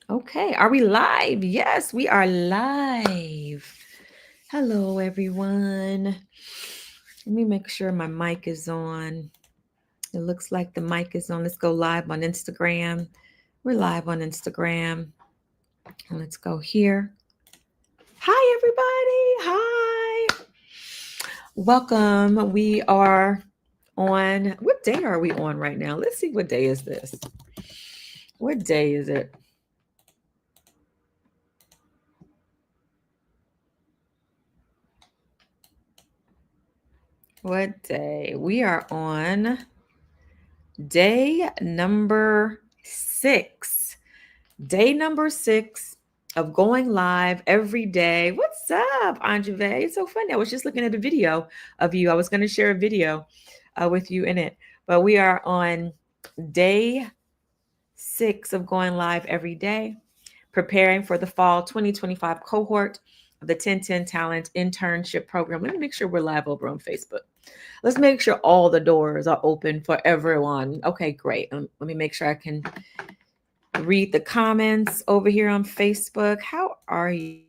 Okay, are we live? Yes, we are live. Hello, everyone. Let me make sure my mic is on. It looks like the mic is on. Let's go live on Instagram. We're live on Instagram. And let's go here. Hi, everybody. Hi. Welcome. We are on, what day are we on right now? Let's see, what day is this? What day is it? What day? We are on day number 6. Day number 6 of going live every day. What's up, Anjave? It's so funny. I was just looking at a video of you. I was going to share a video with you in it. But we are on day 6 of going live every day, preparing for the fall 2025 cohort of the TenTen Talent Internship Program. Let me make sure we're live over on Facebook. Let's make sure all the doors are open for everyone. Okay, great. Let me make sure I can read the comments over here on Facebook. How are you?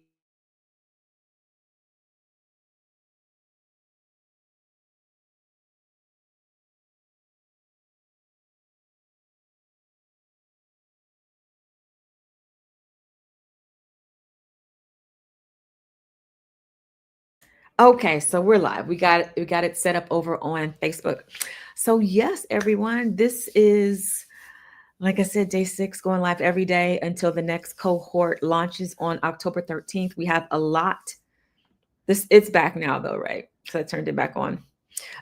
Okay, so we're live. We got it set up over on Facebook. So yes, everyone, this is, like I said, day 6 going live every day until the next cohort launches on October 13th. We have a lot. It's back now though, right? So I turned it back on.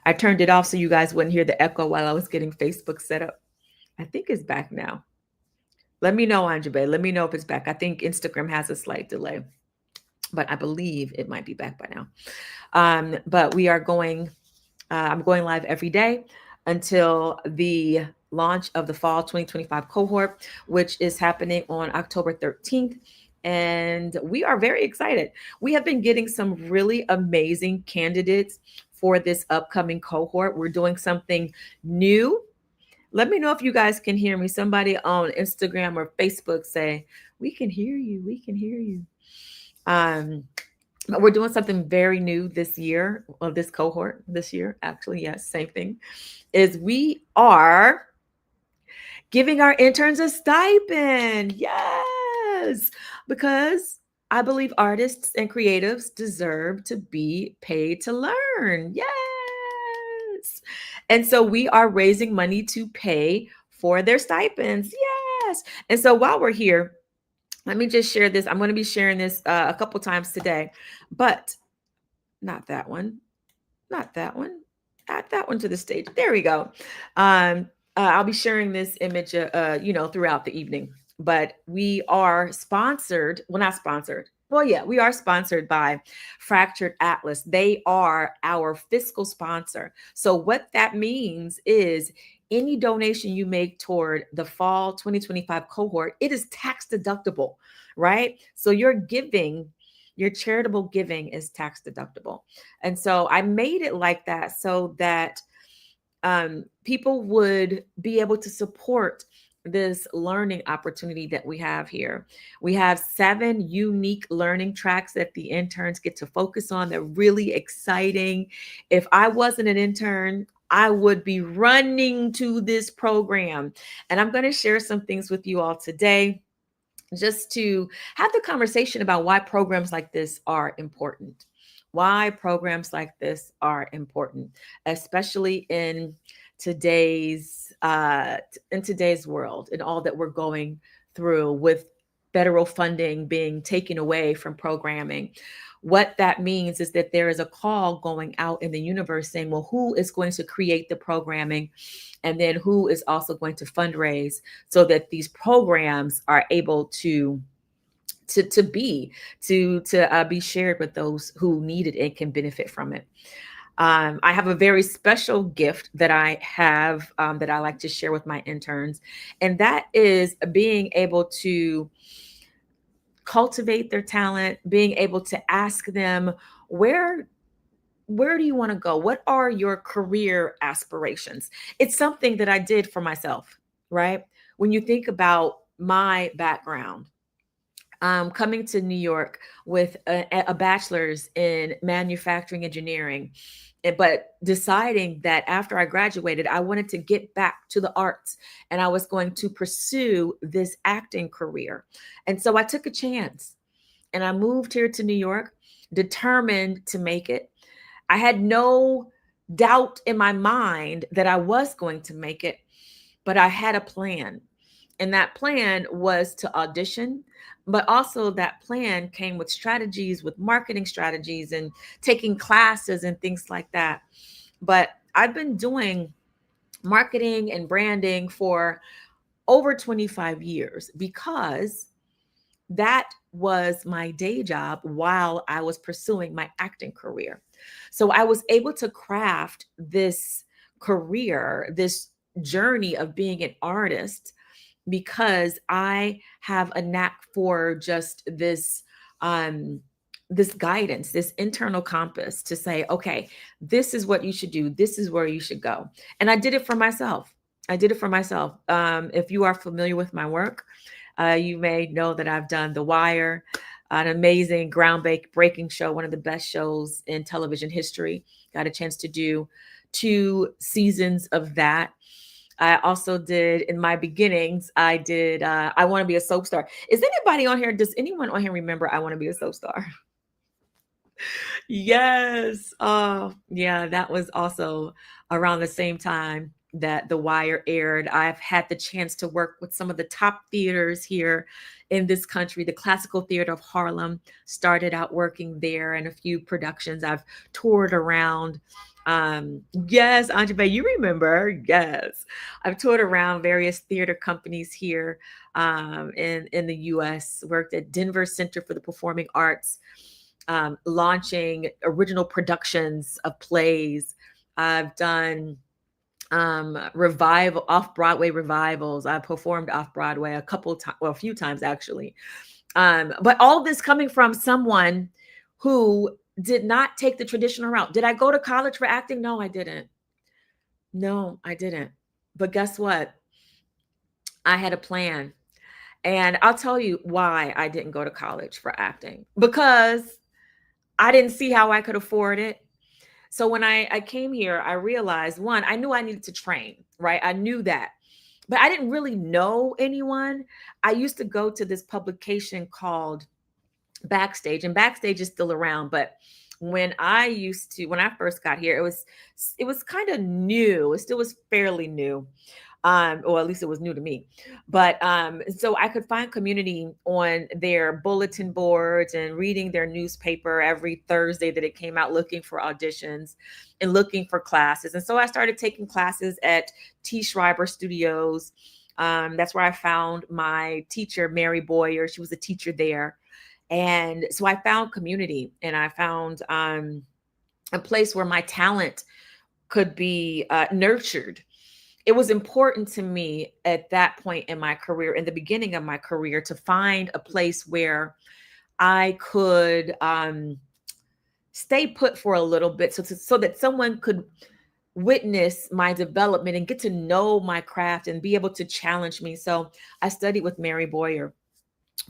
I turned it off so you guys wouldn't hear the echo while I was getting Facebook set up. I think it's back now. Let me know, Anjabe. Let me know if it's back. I think Instagram has a slight delay, but I believe it might be back by now. But we are going, I'm going live every day until the launch of the fall 2025 cohort, which is happening on October 13th. And we are very excited. We have been getting some really amazing candidates for this upcoming cohort. We're doing something new. Let me know if you guys can hear me. Somebody on Instagram or Facebook say, "We can hear you. We can hear you." Um, but we're doing something very new this year, or this cohort this year, actually. Yes, same thing. Is we are giving our interns a stipend. Yes, because I believe artists and creatives deserve to be paid to learn. Yes. And so we are raising money to pay for their stipends. Yes. And so while we're here, let me just share this. I'm going to be sharing this a couple times today, but not that one, not that one. Add that one to the stage. There we go. I'll be sharing this image, throughout the evening. But we are sponsored. Well, not sponsored. Well, yeah, we are sponsored by Fractured Atlas. They are our fiscal sponsor. So what that means is any donation you make toward the fall 2025 cohort, it is tax deductible, right? So your charitable giving is tax deductible. And so I made it like that so that people would be able to support this learning opportunity that we have here. We have 7 unique learning tracks that the interns get to focus on. They're really exciting. If I wasn't an intern, I would be running to this program. And I'm going to share some things with you all today just to have the conversation about why programs like this are important. Why programs like this are important, especially today's world and all that we're going through with federal funding being taken away from programming. What that means is that there is a call going out in the universe saying, well, who is going to create the programming? And then who is also going to fundraise so that these programs are able to be shared with those who need it and can benefit from it. I have a very special gift that I have that I like to share with my interns, and that is being able to cultivate their talent, being able to ask them where do you want to go? What are your career aspirations? It's something that I did for myself, right? When you think about my background, coming to New York with a bachelor's in manufacturing engineering, but deciding that after I graduated, I wanted to get back to the arts and I was going to pursue this acting career. And so I took a chance and I moved here to New York, determined to make it. I had no doubt in my mind that I was going to make it, but I had a plan. And that plan was to audition, but also that plan came with strategies, with marketing strategies and taking classes and things like that. But I've been doing marketing and branding for over 25 years because that was my day job while I was pursuing my acting career. So I was able to craft this career, this journey of being an artist because I have a knack for just um this guidance, this internal compass to say, okay, this is what you should do, this is where you should go. And I did it for myself. I did it for myself. If you are familiar with my work, you may know that I've done The Wire, an amazing groundbreaking show, one of the best shows in television history. Got a chance to do 2 seasons of that. I also did in my beginnings, I did I Want to Be a Soap Star. Is anybody on here? Does anyone on here remember I Want to Be a Soap Star? Yes. Oh, yeah, that was also around the same time that The Wire aired. I've had the chance to work with some of the top theaters here in this country. The Classical Theater of Harlem, started out working there in a few productions. I've toured around. Yes, Anjube, you remember? Yes, I've toured around various theater companies here in the U.S. Worked at Denver Center for the Performing Arts, launching original productions of plays. I've done revival off Broadway revivals. I performed off Broadway a couple times, well, a few times actually. But all this coming from someone who did not take the traditional route. Did I go to college for acting? No, I didn't. No, I didn't. But guess what? I had a plan. And I'll tell you why I didn't go to college for acting. Because I didn't see how I could afford it. So when I came here, I realized, one, I knew I needed to train, right? I knew that. But I didn't really know anyone. I used to go to this publication called Backstage, and Backstage is still around, but when I first got here, it was kind of new. It still was fairly new, or at least it was new to me. But so I could find community on their bulletin boards and reading their newspaper every Thursday that it came out, looking for auditions and looking for classes. And so I started taking classes at T. Schreiber Studios. That's where I found my teacher, Mary Boyer. She was a teacher there. And so I found community and I found a place where my talent could be nurtured. It was important to me at that point in my career, in the beginning of my career, to find a place where I could stay put for a little bit so that someone could witness my development and get to know my craft and be able to challenge me. So I studied with Mary Boyer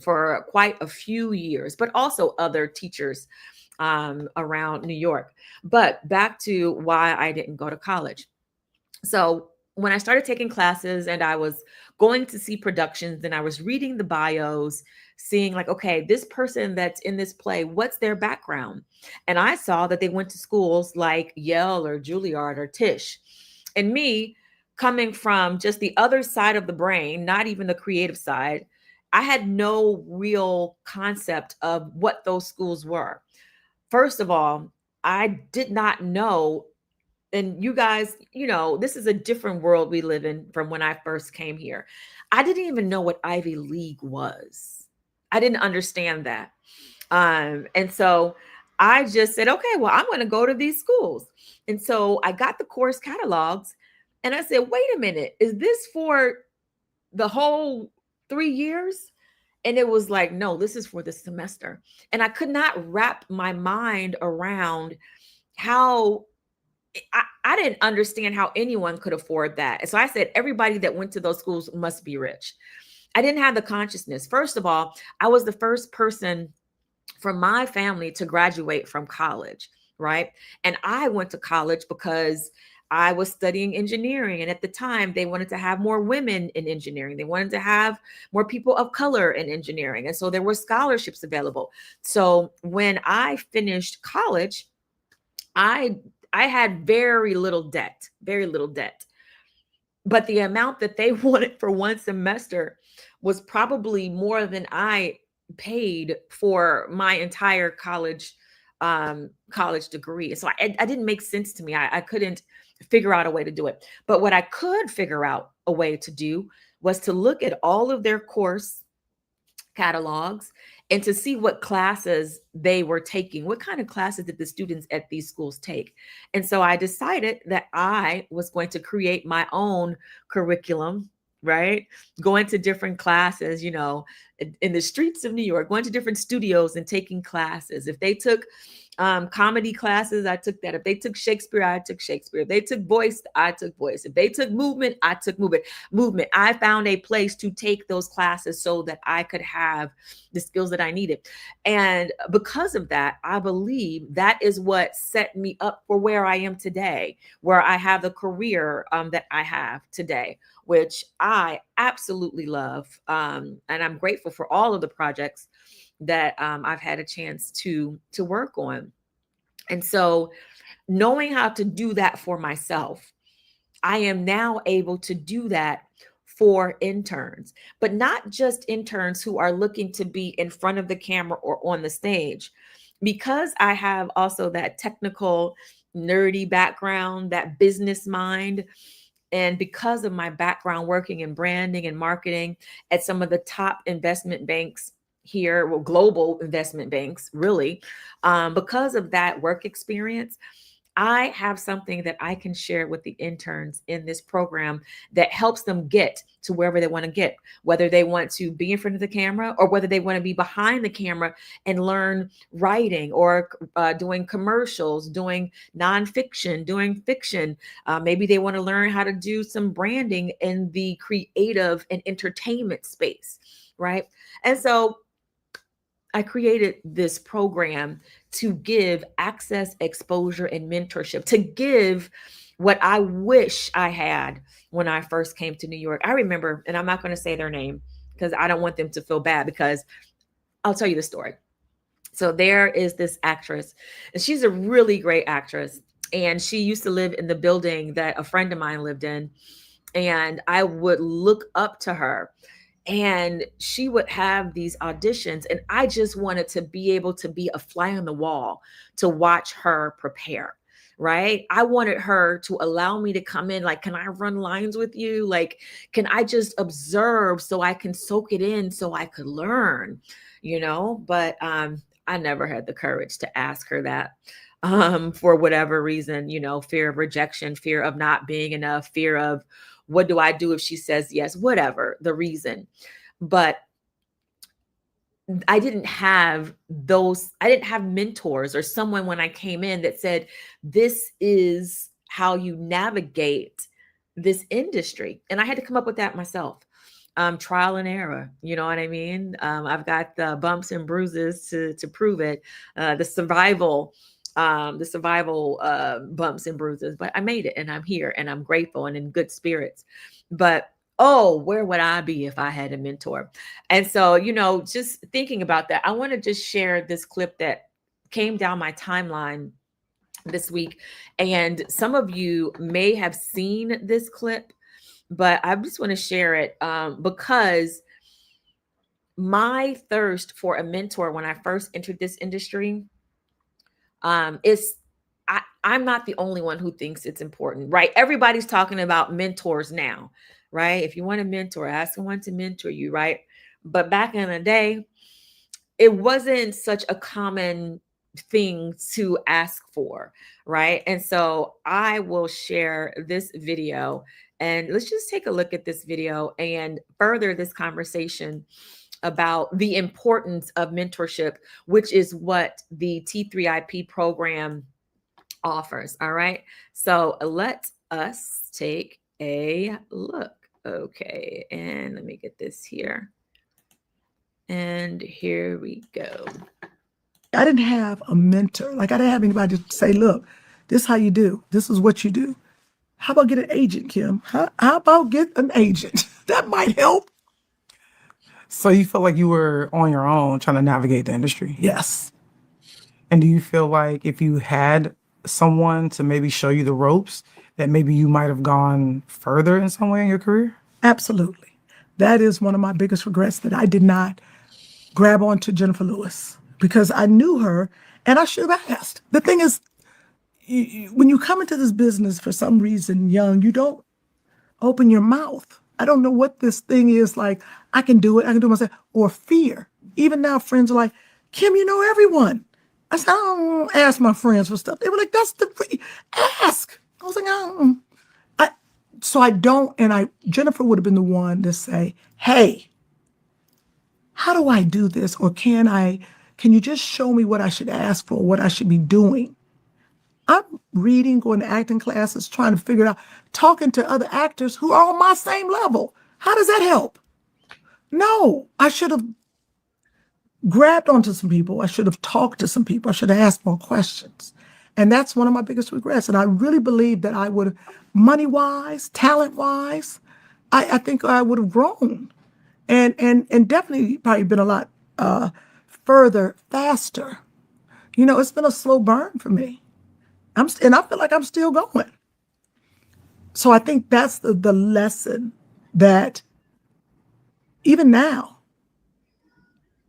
for quite a few years, but also other teachers around New York. But back to why I didn't go to college. So when I started taking classes and I was going to see productions and I was reading the bios, seeing like, okay, this person that's in this play, what's their background? And I saw that they went to schools like Yale or Juilliard or Tisch. And me, coming from just the other side of the brain, not even the creative side, I had no real concept of what those schools were. First of all, I did not know, and you guys, this is a different world we live in from when I first came here. I didn't even know what Ivy League was. I didn't understand that. And so I just said, okay, well, I'm going to go to these schools. And so I got the course catalogs and I said, wait a minute, is this for the whole 3 years? And it was like, no, this is for the semester. And I could not wrap my mind around how I didn't understand how anyone could afford that. And so I said, everybody that went to those schools must be rich. I didn't have the consciousness. First of all, I was the first person from my family to graduate from college, right? And I went to college because I was studying engineering. And at the time, they wanted to have more women in engineering. They wanted to have more people of color in engineering. And so there were scholarships available. So when I finished college, I I had very little debt. But the amount that they wanted for one semester was probably more than I paid for my entire college degree. So I didn't make sense to me. I couldn't figure out a way to do it. But what I could figure out a way to do was to look at all of their course catalogs and to see what classes they were taking. What kind of classes did the students at these schools take? And so I decided that I was going to create my own curriculum, right? Going to different classes, in the streets of New York, going to different studios and taking classes. If they took comedy classes, I took that. If they took Shakespeare, I took Shakespeare. If they took voice, I took voice. If they took movement, I took movement. I found a place to take those classes so that I could have the skills that I needed. And because of that, I believe that is what set me up for where I am today, where I have the career that I have today, which I absolutely love. And I'm grateful for all of the projects that I've had a chance to work on. And so knowing how to do that for myself, I am now able to do that for interns, but not just interns who are looking to be in front of the camera or on the stage. Because I have also that technical, nerdy background, that business mind, and because of my background working in branding and marketing at some of the top investment banks here, well, global investment banks, really, because of that work experience, I have something that I can share with the interns in this program that helps them get to wherever they want to get, whether they want to be in front of the camera or whether they want to be behind the camera and learn writing or doing commercials, doing nonfiction, doing fiction. Maybe they want to learn how to do some branding in the creative and entertainment space, right? And so I created this program to give access, exposure, and mentorship, to give what I wish I had when I first came to New York. I remember, and I'm not going to say their name because I don't want them to feel bad, because I'll tell you the story. So there is this actress, and she's a really great actress. And she used to live in the building that a friend of mine lived in. And I would look up to her, and she would have these auditions, and I just wanted to be able to be a fly on the wall to watch her prepare, right? I wanted her to allow me to come in, like, can I run lines with you? Like, can I just observe so I can soak it in so I could learn, but I never had the courage to ask her that, for whatever reason, fear of rejection, fear of not being enough, fear of what do I do if she says yes, whatever the reason. But I didn't have mentors or someone when I came in that said, this is how you navigate this industry. And I had to come up with that myself. Trial and error, you know what I mean? I've got the bumps and bruises to prove it, the survival bumps and bruises, but I made it, and I'm here, and I'm grateful and in good spirits. But oh, where would I be if I had a mentor? And so, just thinking about that, I want to just share this clip that came down my timeline this week. And some of you may have seen this clip, but I just want to share it because my thirst for a mentor when I first entered this industry is I'm not the only one who thinks it's important, right? Everybody's talking about mentors now, right? If you want a mentor, ask someone to mentor you, right? But back in the day, it wasn't such a common thing to ask for, right? And so I will share this video, and let's just take a look at this video and further this conversation about the importance of mentorship, which is what the T3IP program offers. All right. So let us take a look. Okay, and let me get this here. And here we go. I didn't have a mentor. Like I didn't have anybody to say, look, this is how you do. This is what you do. How about get an agent, Kim? How about get an agent? That might help. So you feel like you were on your own trying to navigate the industry? Yes, And do you feel like if you had someone to maybe show you the ropes, that maybe you might have gone further in some way in your career? absolutely. That is one of my biggest regrets that I did not grab onto Jennifer Lewis because I knew her and I should have asked. The thing is, when you come into this business for some reason young, you don't open your mouth. I don't know what this thing is like. I can do it. I can do it myself. Or fear. Even now, friends are like, Kim, you know everyone. I said, I don't ask my friends for stuff. They were like, that's the free. Ask. I was like, I, so I don't. And Jennifer would have been the one to say, hey, how do I do this? Or can you just show me what I should ask for, what I should be doing? I'm reading, going to acting classes, trying to figure it out, talking to other actors who are on my same level. How does that help? No, I should have grabbed onto some people. I should have talked to some people. I should have asked more questions. And that's one of my biggest regrets. And I really believe that I would have, money-wise, talent-wise, I think I would have grown and definitely probably been a lot further, faster. It's been a slow burn for me. And I feel like I'm still going. So I think that's the lesson that even now,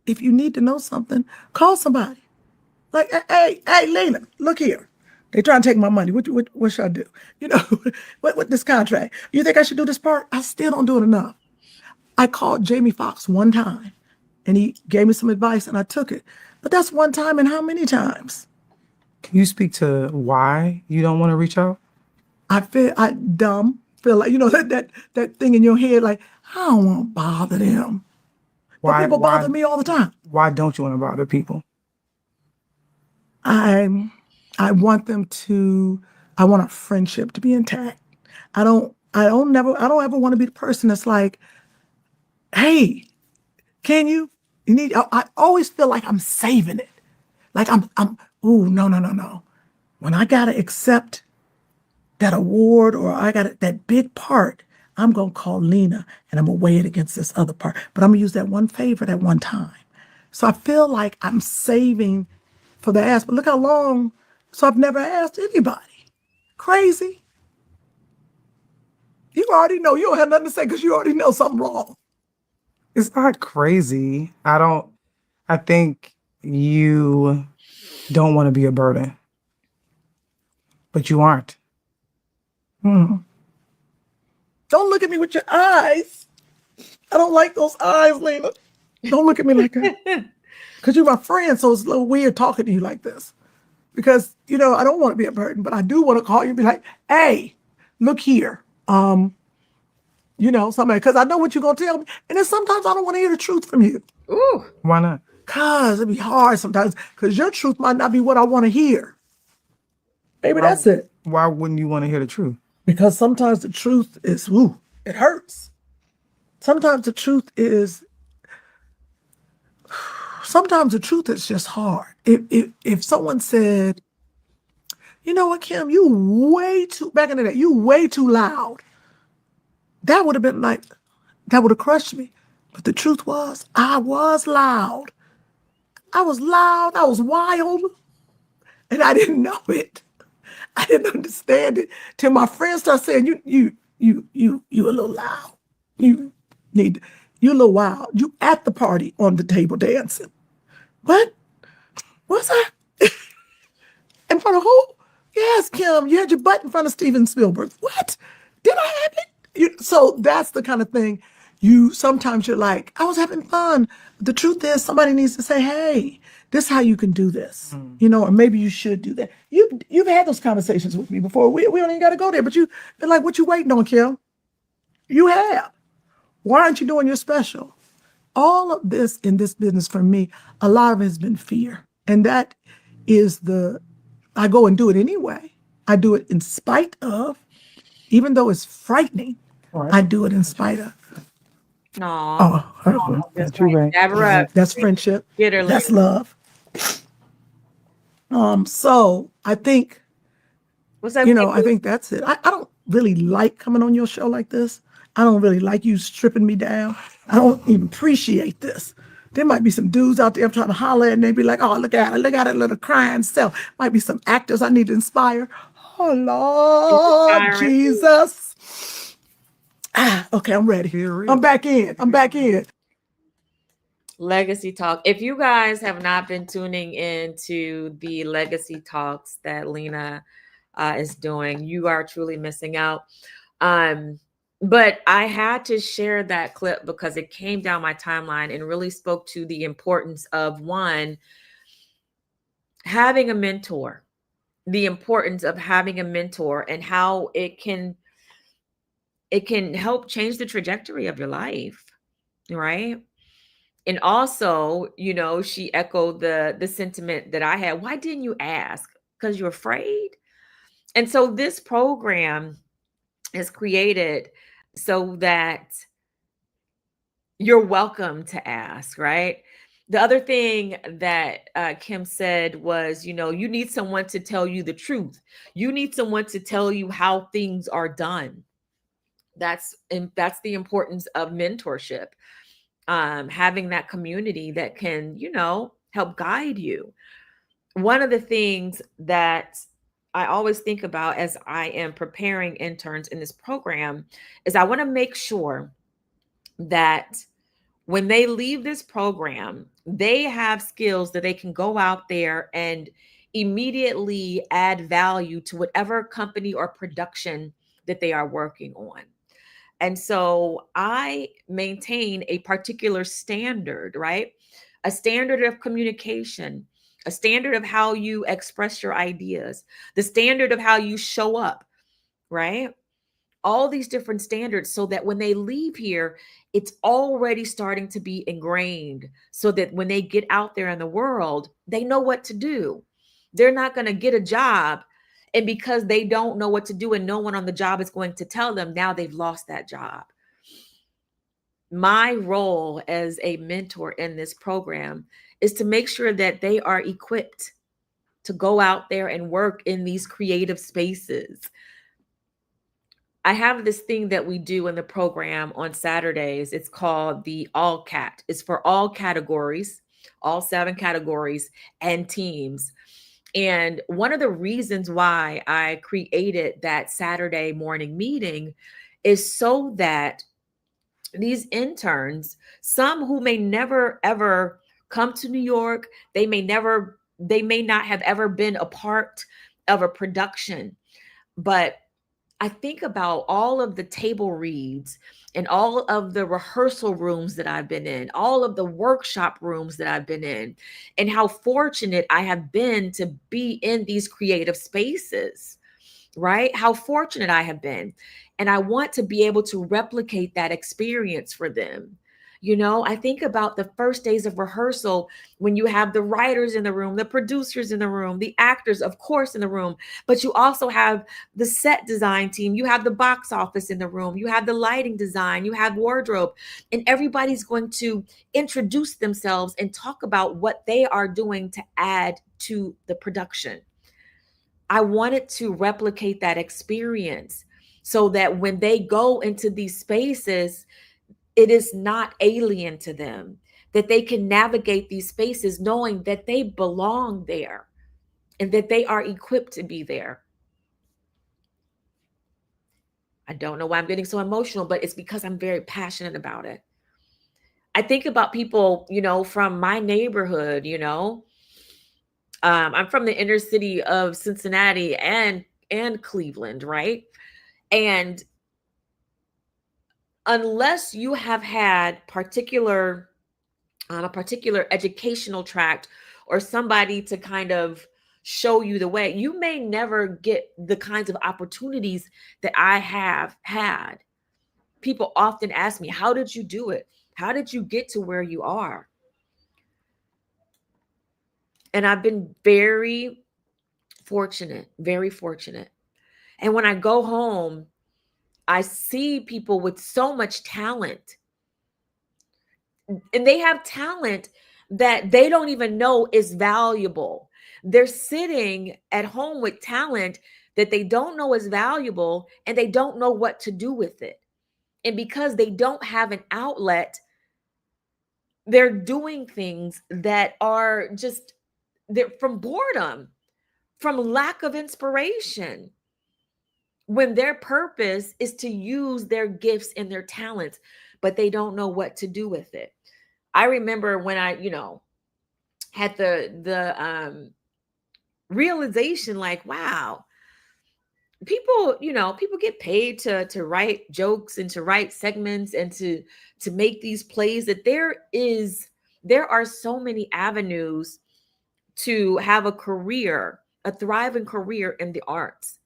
if you need to know something, call somebody. Like, hey, Lena, look here. They trying to take my money. What should I do? What this contract? You think I should do this part? I still don't do it enough. I called Jamie Foxx one time, and he gave me some advice, and I took it. But that's one time, and how many times? Can you speak to why you don't want to reach out? I feel feel like that thing in your head, like I don't want to bother them. But Why people why bother me all the time. why don't you want to bother people? I I want them to. I want our friendship to be intact. I don't ever want to be the person that's like, hey, can you? You need. I always feel like I'm saving it. Like ooh, no. When I gotta accept that award or I got that big part, I'm going to call Lena and I'm going to weigh it against this other part. But I'm going to use that one favorite at one time. So I feel like I'm saving for the ask. But look how long. So I've never asked anybody. Crazy. You already know. You don't have nothing to say because you already know something wrong. It's not crazy. I think you don't want to be a burden, but you aren't. Don't look at me with your eyes. I don't like those eyes, Lena. Don't look at me like that. Because you're my friend, so it's a little weird talking to you like this. Because, I don't want to be a burden, but I do want to call you and be like, hey, look here. Somebody, because I know what you're going to tell me. And then sometimes I don't want to hear the truth from you. Ooh. Why not? Because it'd be hard sometimes. Because your truth might not be what I want to hear. Maybe that's it. Why wouldn't you want to hear the truth? Because sometimes the truth is, it hurts. Sometimes the truth is just hard. If someone said, you know what, Kim, back in the day, you way too loud. That would have been like, that would have crushed me. But the truth was, I was loud. I was loud. I was wild. And I didn't know it. I didn't understand it till my friends started saying, you a little loud. You a little wild. You at the party on the table dancing. What? What's that? In front of who? Yes, Kim, you had your butt in front of Steven Spielberg. What? Did I have it? So that's the kind of thing sometimes you're like, I was having fun. But the truth is somebody needs to say, hey, this is how you can do this. Or maybe you should do that. You've had those conversations with me before. We don't even got to go there, but you've been like, what you waiting on, Kim? You have. Why aren't you doing your special? All of this in this business for me, a lot of it has been fear. And that is I go and do it anyway. I do it in spite of, even though it's frightening. I do it in spite of. No, Oh, just Got you right. right. Dab her up. that's friendship. Get her, That's lady. love. So I think, What's up, I Katie? think that's it. I don't really like coming on your show like this. I don't really like you stripping me down. I don't even appreciate this. There might be some dudes out there trying to holler and they be like, oh, look at her little crying self. Might be some actors I need to inspire. Oh, She's Lord inspiring. Jesus. Okay, I'm ready. I'm back in. I'm back in. Legacy Talk. If you guys have not been tuning into the Legacy Talks that Lena is doing, you are truly missing out. But I had to share that clip because it came down my timeline and really spoke to the importance of one, having a mentor, the importance of having a mentor and how it can help change the trajectory of your life, right? And also, she echoed the sentiment that I had. Why didn't you ask? Because you're afraid. And so this program is created so that you're welcome to ask, right? The other thing that Kim said was, you need someone to tell you the truth. You need someone to tell you how things are done. That's the importance of mentorship. Having that community that can, help guide you. One of the things that I always think about as I am preparing interns in this program is I want to make sure that when they leave this program, they have skills that they can go out there and immediately add value to whatever company or production that they are working on. And so I maintain a particular standard, right? A standard of communication, a standard of how you express your ideas, the standard of how you show up, right? All these different standards so that when they leave here, it's already starting to be ingrained so that when they get out there in the world, they know what to do. They're not going to get a job. And because they don't know what to do and no one on the job is going to tell them, now they've lost that job. My role as a mentor in this program is to make sure that they are equipped to go out there and work in these creative spaces. I have this thing that we do in the program on Saturdays. It's called the All Cat. It's for all categories, all 7 categories and teams. And one of the reasons why I created that Saturday morning meeting is so that these interns, some who may never ever come to New York, they may not have ever been a part of a production, but I think about all of the table reads and all of the rehearsal rooms that I've been in, all of the workshop rooms that I've been in, and how fortunate I have been to be in these creative spaces, right? How fortunate I have been. And I want to be able to replicate that experience for them. I think about the first days of rehearsal when you have the writers in the room, the producers in the room, the actors, of course, in the room, but you also have the set design team, you have the box office in the room, you have the lighting design, you have wardrobe, and everybody's going to introduce themselves and talk about what they are doing to add to the production. I wanted to replicate that experience so that when they go into these spaces, it is not alien to them, that they can navigate these spaces knowing that they belong there and that they are equipped to be there. I don't know why I'm getting so emotional, but it's because I'm very passionate about it. I think about people, from my neighborhood, I'm from the inner city of Cincinnati and Cleveland, right? And unless you have had a particular educational tract or somebody to kind of show you the way, you may never get the kinds of opportunities that I have had. People often ask me, how did you do it? How did you get to where you are? And I've been very fortunate, very fortunate. And when I go home, I see people with so much talent, and they have talent that they don't even know is valuable. They're sitting at home with talent that they don't know is valuable, and they don't know what to do with it. And because they don't have an outlet, they're doing things that are just, they're from boredom, from lack of inspiration, when their purpose is to use their gifts and their talents, but they don't know what to do with it. I remember when I, had the realization, like, wow, people get paid to write jokes and to write segments and to make these plays, that there are so many avenues to have a career, a thriving career in the arts.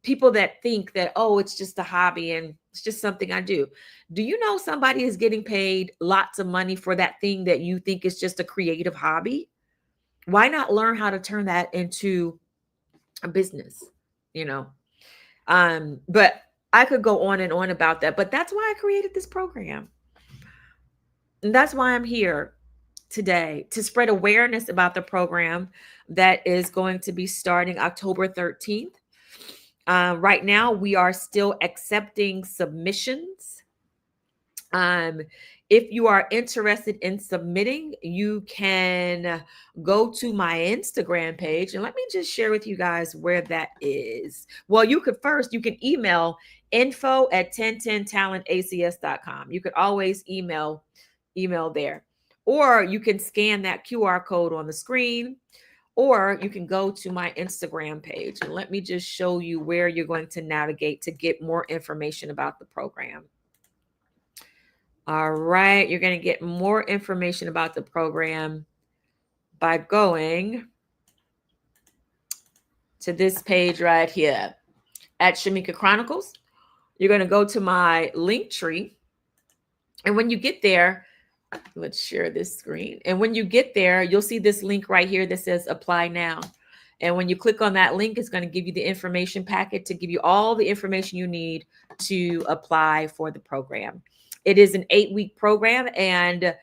People that think that, oh, it's just a hobby and it's just something I do. Do you know somebody is getting paid lots of money for that thing that you think is just a creative hobby? Why not learn how to turn that into a business? You know, but I could go on and on about that, but that's why I created this program. And that's why I'm here today, to spread awareness about the program that is going to be starting October 13th. Right now, we are still accepting submissions. Um, if you are interested in submitting, you can go to my Instagram page, and let me just share with you guys where that is. Well, you can email info@tententalentacs.com. You could always email there, or you can scan that QR code on the screen, or you can go to my Instagram page, and let me just show you where you're going to navigate to get more information about the program. All right, you're going to get more information about the program by going to this page right here at Shamika Chronicles. You're going to go to my link tree. And when you get there, let's share this screen. And when you get there, you'll see this link right here that says apply now. And when you click on that link, it's going to give you the information packet to give you all the information you need to apply for the program. It is an 8-week program, and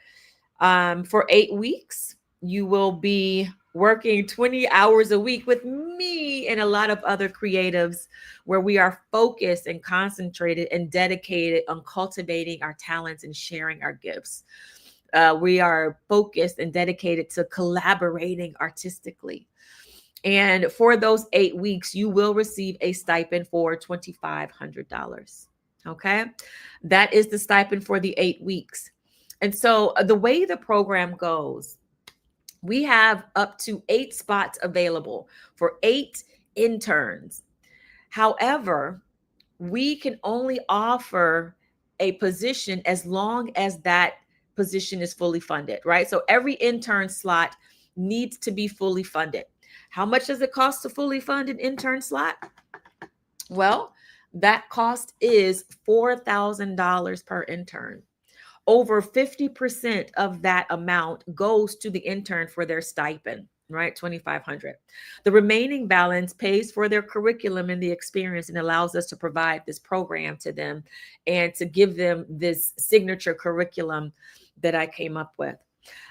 for 8 weeks, you will be working 20 hours a week with me and a lot of other creatives, where we are focused and concentrated and dedicated on cultivating our talents and sharing our gifts. We are focused and dedicated to collaborating artistically. And for those 8 weeks, you will receive a stipend for $2,500. Okay. That is the stipend for the 8 weeks. And so the way the program goes, we have up to 8 spots available for 8 interns. However, we can only offer a position as long as that position is fully funded, right? So every intern slot needs to be fully funded. How much does it cost to fully fund an intern slot? Well, that cost is $4,000 per intern. Over 50% of that amount goes to the intern for their stipend, right? $2,500. The remaining balance pays for their curriculum and the experience, and allows us to provide this program to them and to give them this signature curriculum that I came up with.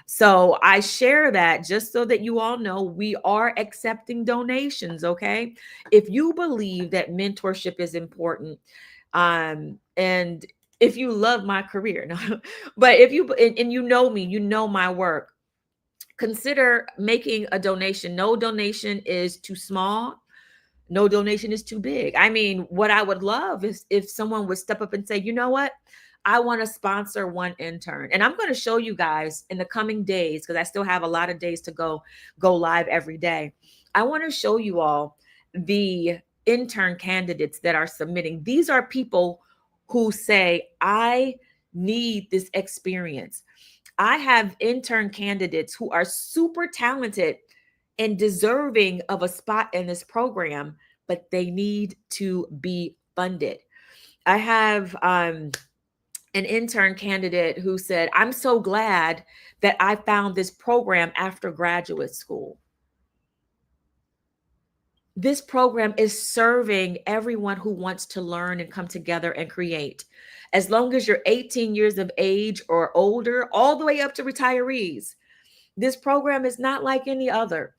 So I share that just so that you all know we are accepting donations. Okay. If you believe that mentorship is important, and if you love my career, no, but if you, and you know me, you know my work, consider making a donation. No donation is too small. No donation is too big. I mean, what I would love is if someone would step up and say, you know what? I want to sponsor one intern. And I'm going to show you guys in the coming days, because I still have a lot of days to go live every day. I want to show you all the intern candidates that are submitting. These are people who say, I need this experience. I have intern candidates who are super talented and deserving of a spot in this program, but they need to be funded. I have an intern candidate who said, I'm so glad that I found this program after graduate school. This program is serving everyone who wants to learn and come together and create. As long as you're 18 years of age or older, all the way up to retirees, this program is not like any other,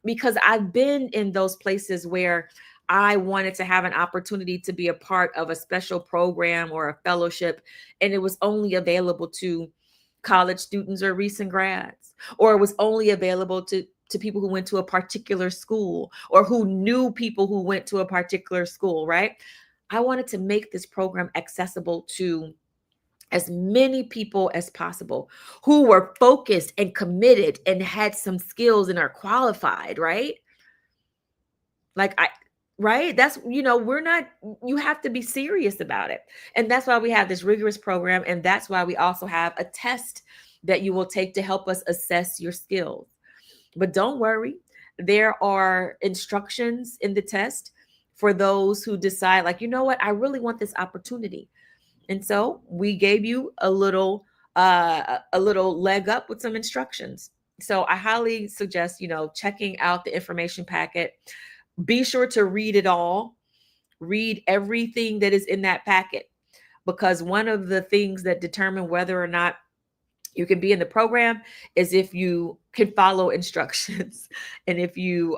because I've been in those places where I wanted to have an opportunity to be a part of a special program or a fellowship, and it was only available to college students or recent grads, or it was only available to people who went to a particular school or who knew people who went to a particular school, right? I wanted to make this program accessible to as many people as possible who were focused and committed and had some skills and are qualified, right? Like right? That's, we're not, you have to be serious about it. And that's why we have this rigorous program. And that's why we also have a test that you will take to help us assess your skills. But don't worry, there are instructions in the test for those who decide, like, you know what, I really want this opportunity. And so we gave you a little leg up with some instructions. So I highly suggest, checking out the information packet. Be sure to read it all. Read everything that is in that packet, because one of the things that determine whether or not you can be in the program is if you can follow instructions and if you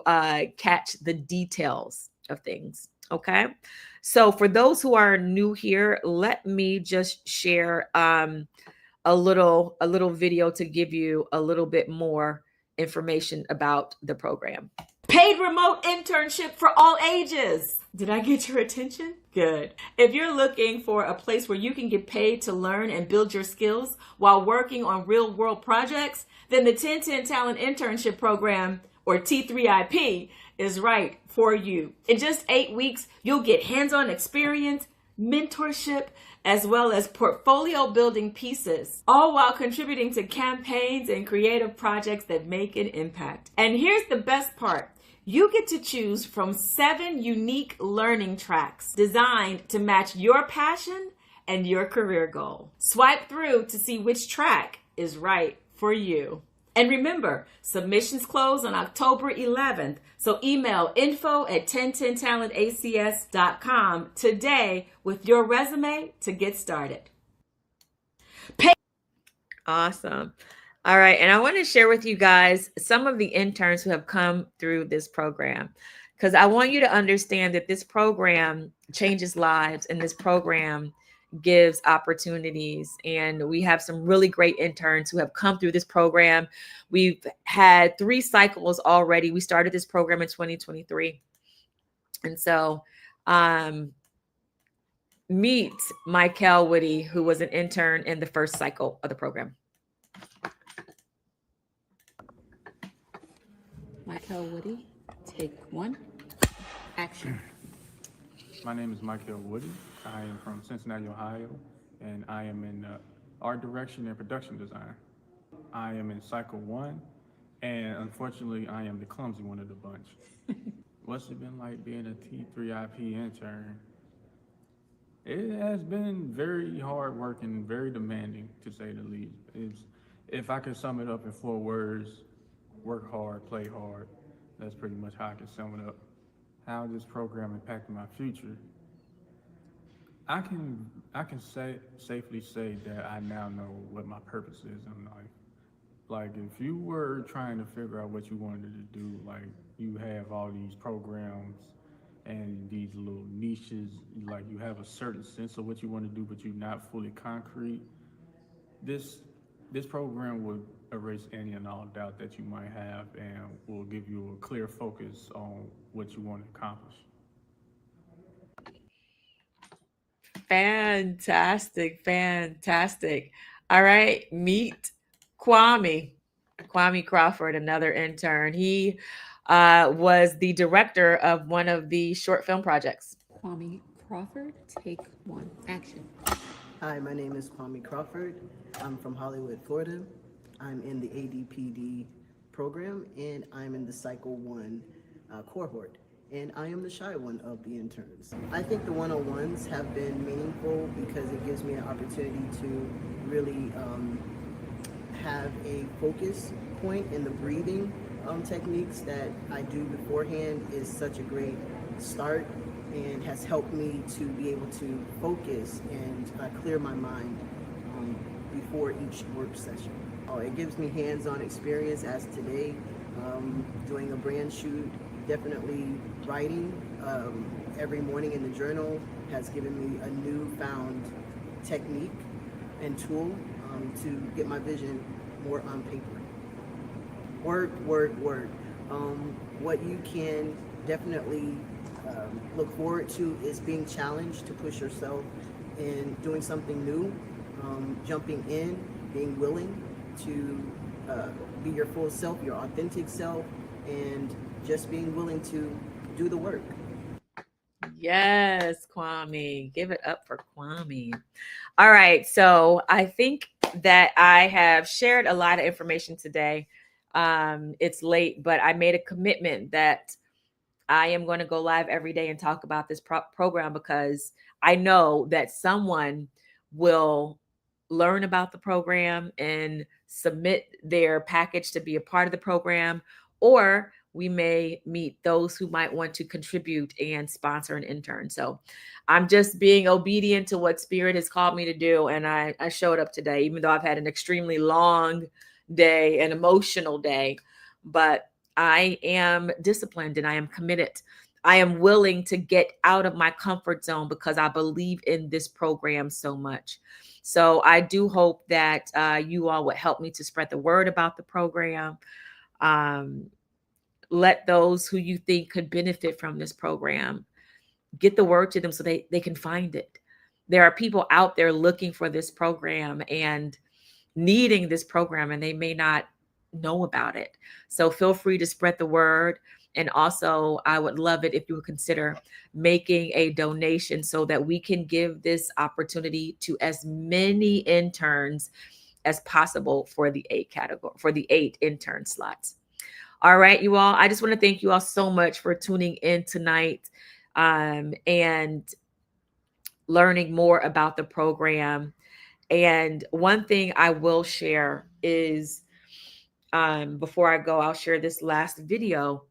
catch the details of things. Okay. So for those who are new here, let me just share a little video to give you a little bit more information about the program. Paid remote internship for all ages. Did I get your attention? Good. If you're looking for a place where you can get paid to learn and build your skills while working on real world projects, then the TenTen Talent Internship Program, or T3IP, is right for you. In just 8 weeks, you'll get hands-on experience, mentorship, as well as portfolio building pieces, all while contributing to campaigns and creative projects that make an impact. And here's the best part. You get to choose from 7 unique learning tracks designed to match your passion and your career goal. Swipe through to see which track is right for you. And remember, submissions close on October 11th, so email info@tententalentacs.com today with your resume to get started. Awesome. All right, and I want to share with you guys some of the interns who have come through this program, because I want you to understand that this program changes lives and this program gives opportunities. And we have some really great interns who have come through this program. We've had 3 cycles already. We started this program in 2023. And so meet Michael Woody, who was an intern in the first cycle of the program. Michael Woody, take 1, action. My name is Michael Woody. I am from Cincinnati, Ohio, and I am in art direction and production design. I am in cycle 1, and unfortunately, I am the clumsy one of the bunch. What's it been like being a T3IP intern? It has been very hard work and very demanding, to say the least. If I could sum it up in 4 words, work hard, play hard. That's pretty much how I can sum it up. How this program impacted my future? I can safely say that I now know what my purpose is in life. Like, if you were trying to figure out what you wanted to do, like, you have all these programs and these little niches, like you have a certain sense of what you want to do, but you're not fully concrete. This program would erase any and all doubt that you might have and will give you a clear focus on what you want to accomplish. Fantastic. All right, meet Kwame Crawford, another intern. He was the director of one of the short film projects. Kwame Crawford, take 1, action. Hi, my name is Kwame Crawford. I'm from Hollywood, Florida. I'm in the ADPD program, and I'm in the Cycle 1 cohort. And I am the shy one of the interns. I think the one-on-ones have been meaningful because it gives me an opportunity to really have a focus point in the breathing techniques that I do beforehand is such a great start and has helped me to be able to focus and clear my mind before each work session. It gives me hands-on experience as today, doing a brand shoot, definitely writing every morning in the journal has given me a newfound technique and tool to get my vision more on paper. Word. What you can definitely look forward to is being challenged to push yourself and doing something new, jumping in, being willing to be your full self, your authentic self, and just being willing to do the work. Yes, Kwame. Give it up for Kwame. All right. So I think that I have shared a lot of information today. It's late, but I made a commitment that I am going to go live every day and talk about this program because I know that someone will learn about the program and submit their package to be a part of the program, or we may meet those who might want to contribute and sponsor an intern. So I'm just being obedient to what Spirit has called me to do. And I showed up today, even though I've had an extremely long day, an emotional day, but I am disciplined and I am committed. I am willing to get out of my comfort zone because I believe in this program so much. So I do hope that you all would help me to spread the word about the program. Um, let those who you think could benefit from this program get the word to them so they can find it. There are people out there looking for this program and needing this program, and they may not know about it. So feel free to spread the word. And also, I would love it if you would consider making a donation so that we can give this opportunity to as many interns as possible for the 8 category, for the 8 intern slots. All right, you all. I just want to thank you all so much for tuning in tonight and learning more about the program. And one thing I will share is before I go, I'll share this last video.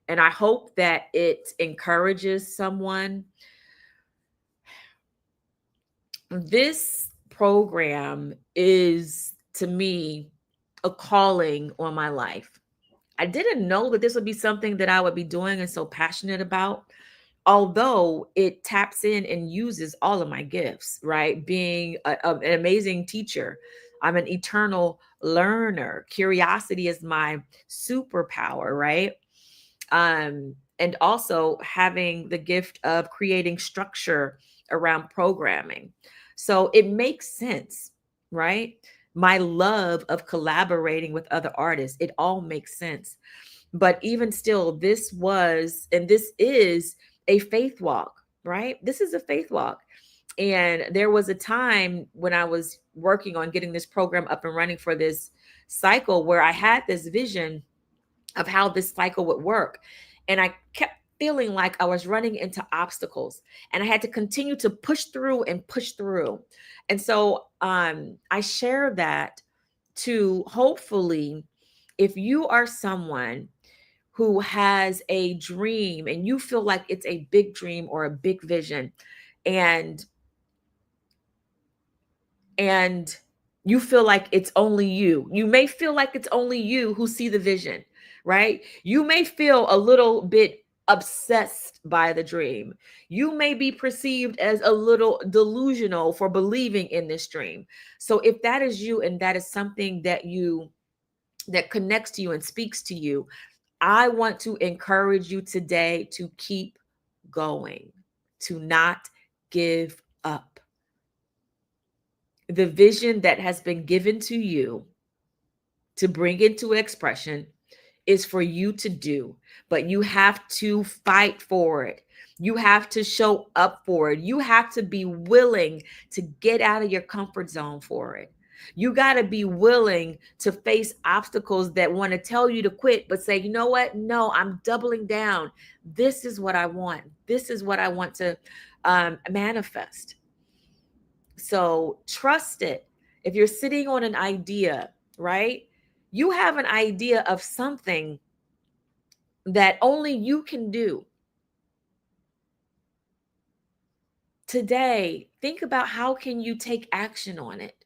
And I hope that it encourages someone. This program is, to me, a calling on my life. I didn't know that this would be something that I would be doing and so passionate about, although it taps in and uses all of my gifts, right? Being an amazing teacher, I'm an eternal learner. Curiosity is my superpower, right? And also having the gift of creating structure around programming. So it makes sense, right? My love of collaborating with other artists, it all makes sense. But even still, this was and this is a faith walk, right? This is a faith walk. And there was a time when I was working on getting this program up and running for this cycle where I had this vision of how this cycle would work. And I kept feeling like I was running into obstacles and I had to continue to push through and push through. And so I share that to hopefully, if you are someone who has a dream and you feel like it's a big dream or a big vision, and and you feel like it's only you. You may feel like it's only you who see the vision, right? You may feel a little bit obsessed by the dream. You may be perceived as a little delusional for believing in this dream. So if that is you and that is something that connects to you and speaks to you, I want to encourage you today to keep going, to not give up. The vision that has been given to you to bring into expression is for you to do, but you have to fight for it. You have to show up for it. You have to be willing to get out of your comfort zone for it. You got to be willing to face obstacles that want to tell you to quit, but say, you know what? No, I'm doubling down. This is what I want. This is what I want to manifest. So trust it. If you're sitting on an idea, right? You have an idea of something that only you can do. Today, think about how can you take action on it,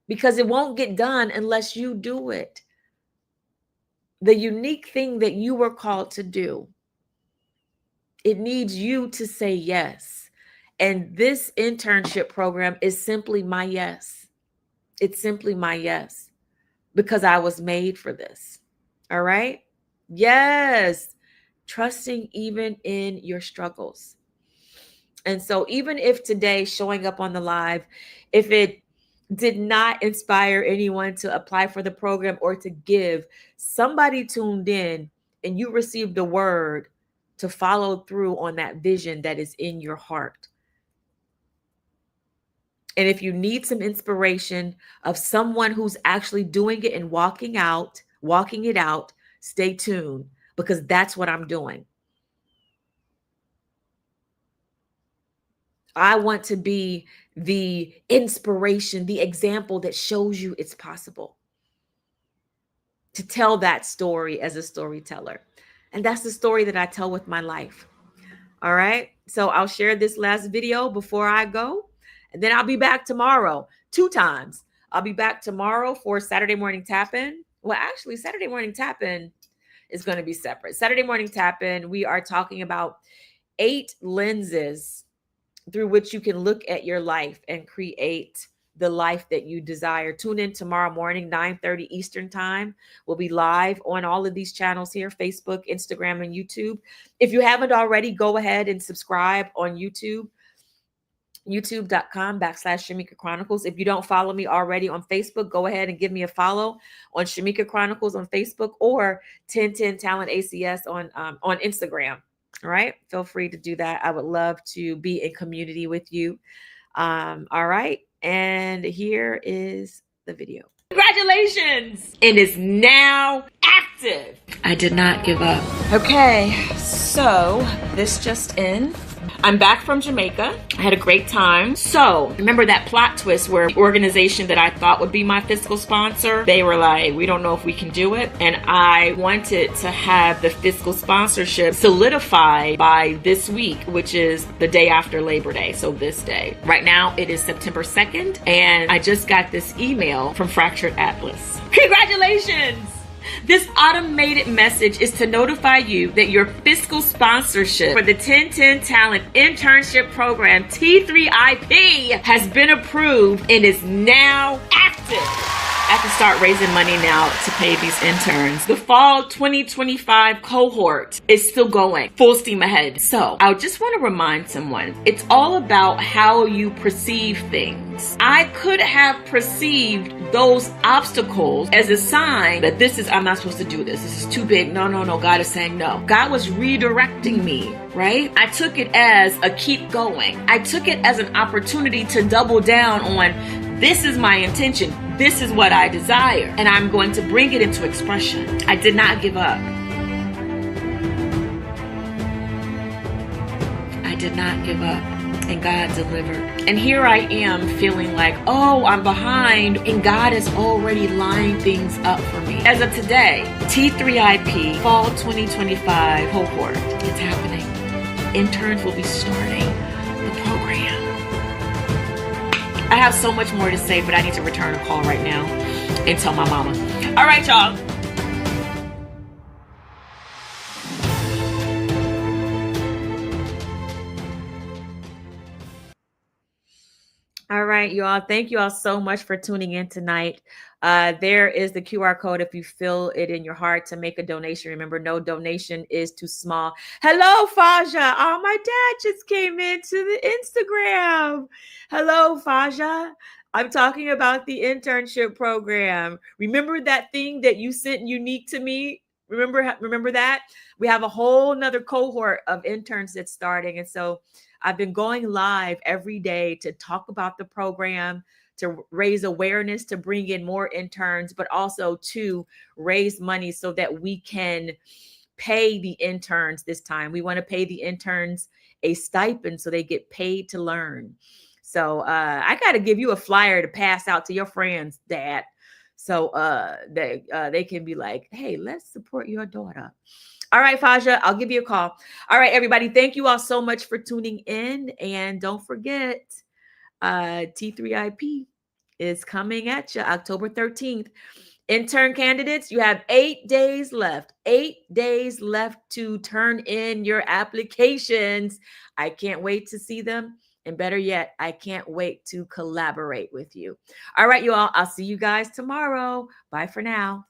because it won't get done unless you do it. The unique thing that you were called to do, it needs you to say yes. And this internship program is simply my yes. It's simply my yes, because I was made for this. All right? Yes. Trusting even in your struggles. And so even if today showing up on the live, if it did not inspire anyone to apply for the program or to give, somebody tuned in and you received a word to follow through on that vision that is in your heart. And if you need some inspiration of someone who's actually doing it and walking it out, stay tuned, because that's what I'm doing. I want to be the inspiration, the example that shows you it's possible to tell that story as a storyteller. And that's the story that I tell with my life. All right. So I'll share this last video before I go. And then I'll be back tomorrow 2 times. I'll be back tomorrow for Saturday morning tap-in. Well, actually, Saturday morning tap-in is going to be separate. Saturday morning tap-in, we are talking about 8 lenses through which you can look at your life and create the life that you desire. Tune in tomorrow morning, 9:30 Eastern time. We'll be live on all of these channels here, Facebook, Instagram, and YouTube. If you haven't already, go ahead and subscribe on YouTube, youtube.com/Shamika Chronicles. If you don't follow me already on Facebook, go ahead and give me a follow on Shamika Chronicles on Facebook, or TenTen Talent ACS on Instagram. All right. Feel free to do that. I would love to be in community with you. All right. And here is the video. Congratulations. It is now active. I did not give up. Okay. So this just in. I'm back from Jamaica. I had a great time. So remember that plot twist where the organization that I thought would be my fiscal sponsor, they were like, we don't know if we can do it. And I wanted to have the fiscal sponsorship solidified by this week, which is the day after Labor Day. So this day. Right now it is September 2nd. And I just got this email from Fractured Atlas. Congratulations! This automated message is to notify you that your fiscal sponsorship for the TenTen Talent Internship Program T3IP has been approved and is now active. I can start raising money now to pay these interns. The fall 2025 cohort is still going full steam ahead. So I just want to remind someone, it's all about how you perceive things. I could have perceived those obstacles as a sign that I'm not supposed to do this. This is too big. No. God is saying no. God was redirecting me, right? I took it as a keep going. I took it as an opportunity to double down on this is my intention. This is what I desire. And I'm going to bring it into expression. I did not give up. I did not give up. And God delivered. And here I am feeling like, oh, I'm behind. And God has already lined things up for me. As of today, T3IP Fall 2025 cohort. It's happening. Interns will be starting the program. I have so much more to say, but I need to return a call right now and tell my mama. All right, y'all. All right, y'all. Thank you all so much for tuning in tonight. There is the QR code if you feel it in your heart to make a donation. Remember, no donation is too small. Hello, Faja. Oh, my dad just came into the Instagram. Hello, Faja. I'm talking about the internship program. Remember that thing that you sent unique to me? Remember that? We have a whole nother cohort of interns that's starting. And so I've been going live every day to talk about the program, to raise awareness, to bring in more interns, but also to raise money so that we can pay the interns this time. We want to pay the interns a stipend so they get paid to learn. So I got to give you a flyer to pass out to your friends, Dad. So they can be like, hey, let's support your daughter. All right, Faja, I'll give you a call. All right, everybody, thank you all so much for tuning in. And don't forget, T3IP is coming at you October 13th. Intern candidates, you have 8 days left. 8 days left to turn in your applications. I can't wait to see them. And better yet, I can't wait to collaborate with you. All right, you all. I'll see you guys tomorrow. Bye for now.